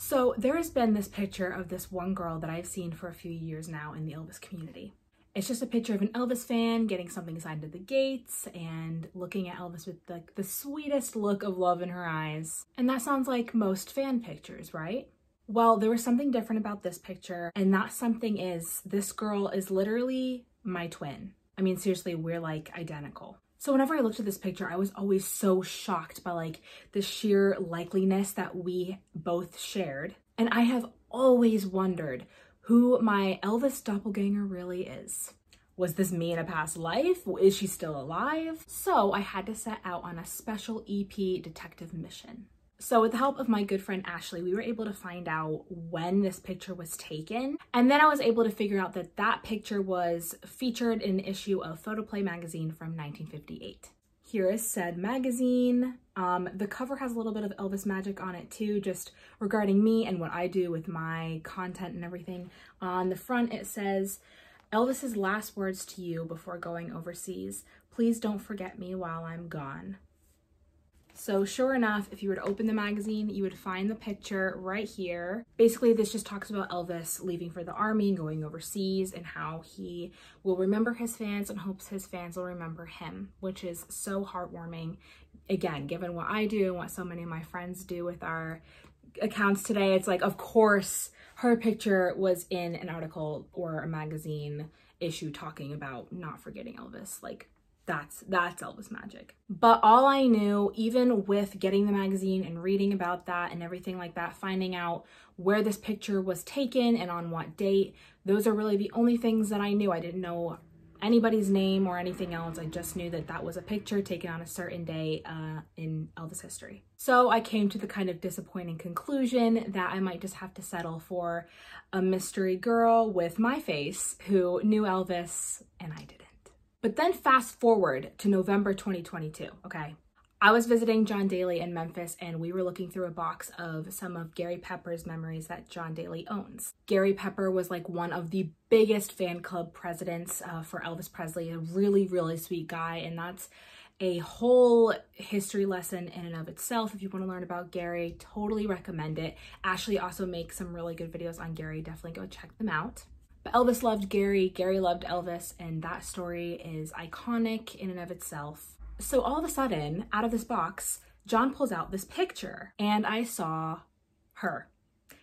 So there has been this picture of this one girl that I've seen for a few years now in the Elvis community. It's just a picture of an Elvis fan getting something signed at the gates and looking at Elvis with like the sweetest look of love in her eyes. And that sounds like most fan pictures, right? Well, there was something different about this picture, and that something is this girl is literally my twin. I mean, seriously, we're like identical. So whenever I looked at this picture, I was always so shocked by like the sheer likeliness that we both shared. And I have always wondered who my Elvis doppelganger really is. Was this me in a past life? Is she still alive? So I had to set out on a special EP detective mission. So with the help of my good friend Ashley, we were able to find out when this picture was taken. And then I was able to figure out that that picture was featured in an issue of Photoplay magazine from 1958. Here is said magazine. The cover has a little bit of Elvis magic on it too, just regarding me and what I do with my content and everything. On the front it says, "Elvis's last words to you before going overseas. Please don't forget me while I'm gone." So sure enough, if you were to open the magazine, you would find the picture right here. Basically, this just talks about Elvis leaving for the army and going overseas and how he will remember his fans and hopes his fans will remember him, which is so heartwarming. Again, given what I do and what so many of my friends do with our accounts today, it's like, of course, her picture was in an article or a magazine issue talking about not forgetting Elvis. Like, that's Elvis magic. But all I knew, even with getting the magazine and reading about that and everything like that, finding out where this picture was taken and on what date, those are really the only things that I knew. I didn't know anybody's name or anything else. I just knew that that was a picture taken on a certain day in Elvis history. So I came to the kind of disappointing conclusion that I might just have to settle for a mystery girl with my face who knew Elvis and I didn't. But then fast forward to November 2022, okay? I was visiting John Daly in Memphis and we were looking through a box of some of Gary Pepper's memories that John Daly owns. Gary Pepper was like one of the biggest fan club presidents for Elvis Presley, a really, really sweet guy. And that's a whole history lesson in and of itself. If you want to learn about Gary, totally recommend it. Ashley also makes some really good videos on Gary. Definitely go check them out. But Elvis loved Gary, Gary loved Elvis, and that story is iconic in and of itself. So all of a sudden, out of this box, John pulls out this picture, and I saw her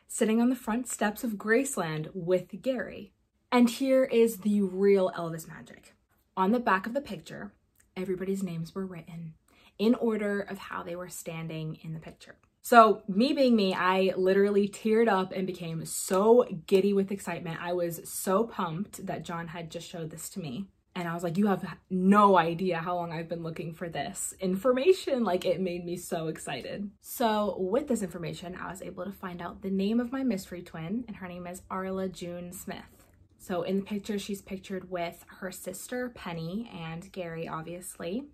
sitting on the front steps of Graceland with Gary. And here is the real Elvis magic. On the back of the picture, everybody's names were written in order of how they were standing in the picture. So me being me, I literally teared up and became so giddy with excitement. I was so pumped that John had just showed this to me. And I was like, you have no idea how long I've been looking for this information. Like, it made me so excited. So with this information, I was able to find out the name of my mystery twin, and her name is Arla June Smith. So in the picture, she's pictured with her sister, Penny, and Gary, obviously.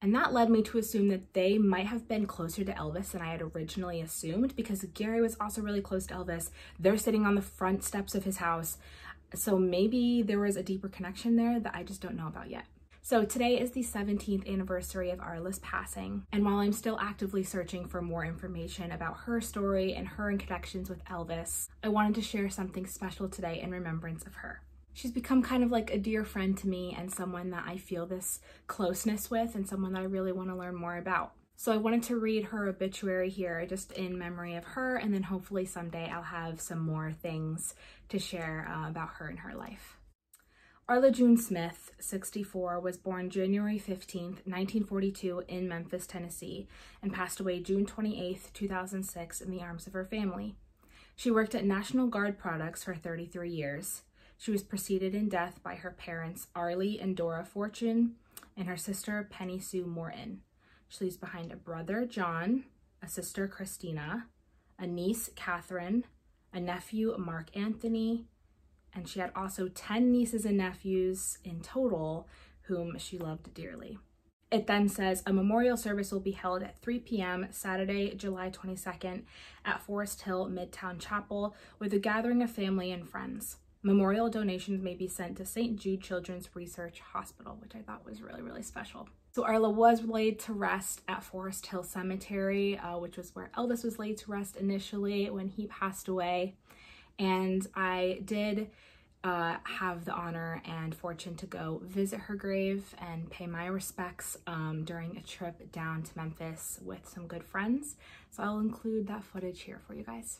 And that led me to assume that they might have been closer to Elvis than I had originally assumed, because Gary was also really close to Elvis. They're sitting on the front steps of his house. So maybe there was a deeper connection there that I just don't know about yet. So today is the 17th anniversary of Arla's passing. And while I'm still actively searching for more information about her story and her connections with Elvis, I wanted to share something special today in remembrance of her. She's become kind of like a dear friend to me and someone that I feel this closeness with and someone that I really want to learn more about. So I wanted to read her obituary here just in memory of her, and then hopefully someday I'll have some more things to share about her and her life. Arla June Smith, 64, was born January 15th, 1942 in Memphis, Tennessee, and passed away June 28th, 2006 in the arms of her family. She worked at National Guard Products for 33 years. She was preceded in death by her parents, Arlie and Dora Fortune, and her sister, Penny Sue Morton. She leaves behind a brother, John, a sister, Christina, a niece, Catherine, a nephew, Mark Anthony, and she had also 10 nieces and nephews in total whom she loved dearly. It then says a memorial service will be held at 3 p.m. Saturday, July 22nd at Forest Hill Midtown Chapel with a gathering of family and friends. Memorial donations may be sent to St. Jude Children's Research Hospital, which I thought was really, really special. So Arla was laid to rest at Forest Hill Cemetery, which was where Elvis was laid to rest initially when he passed away. And I did have the honor and fortune to go visit her grave and pay my respects during a trip down to Memphis with some good friends. So I'll include that footage here for you guys.